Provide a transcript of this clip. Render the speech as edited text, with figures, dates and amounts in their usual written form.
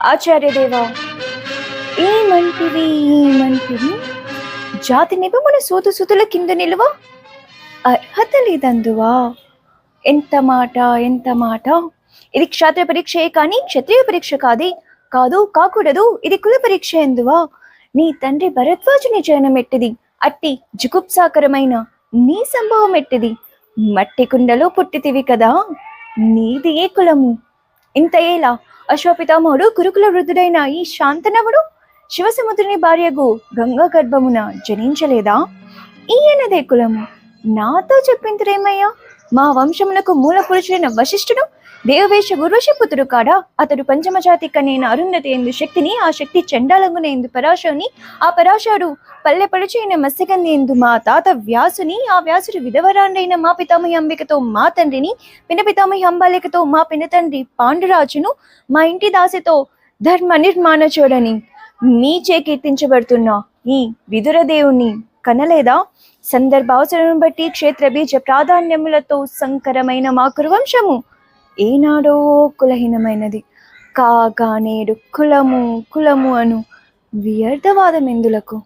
ఆచార్యదేవా, ఏమంటివి జాతి నిబమున సూతు సుతుల కింద నిలువ అర్హత లేదందువా. ఎంత మాట. ఇది క్షాత్ర పరీక్షయే కానీ క్షత్రియ పరీక్ష కాకూడదు. ఇది కుల పరీక్ష ఎందువా. నీ తండ్రి భరద్వాజుని జననం ఎట్టిది, అట్టి జుగుప్సాకరమైన నీ సంభవం ఎట్టిది. మట్టి కుండలో పుట్టితివి కదా, నీది ఏ కులము. ఇంత ఏలా అశ్వపితామహుడు గురుకుల వృద్ధుడైన ఈ శాంతనవుడు శివసముద్రుని భార్యగు గంగా గర్భమున జనించలేదా. ఈయనదే కులము. నాతో చెప్పిందిరేమయ్యా. మా వంశమునకు మూల పురుషుడైన వశిష్ఠుడు దేవవేష గుర్వశపుత్రుడు కాడా. అతడు పంచమజాతి కనైన అరుంధతి ఎందు శక్తిని, ఆ శక్తి చండాలంగున ఎందు పరాశరుని, ఆ పరాశరుడు పల్లె పడుచైన మత్స్యగంధి ఎందు మా తాత వ్యాసుని, ఆ వ్యాసుడు విధవరాండైన మా పితామహి అంబికతో మా తండ్రిని, పినపితామహి అంబాలికతో మా పినతండ్రి పాండురాజును, మా ఇంటి దాసితో ధర్మ నిర్మాణ చూడని నీచే కీర్తించబడుతున్న ఈ విదురదేవుని కనలేదా. సందర్భావసరం బట్టి క్షేత్ర బీజ ప్రాధాన్యములతో సంకరమైన మా కురువంశము ఏనాడో కులహీనమైనది కాగా నేడు కులము అను వ్యర్థవాదం ఎందులకు.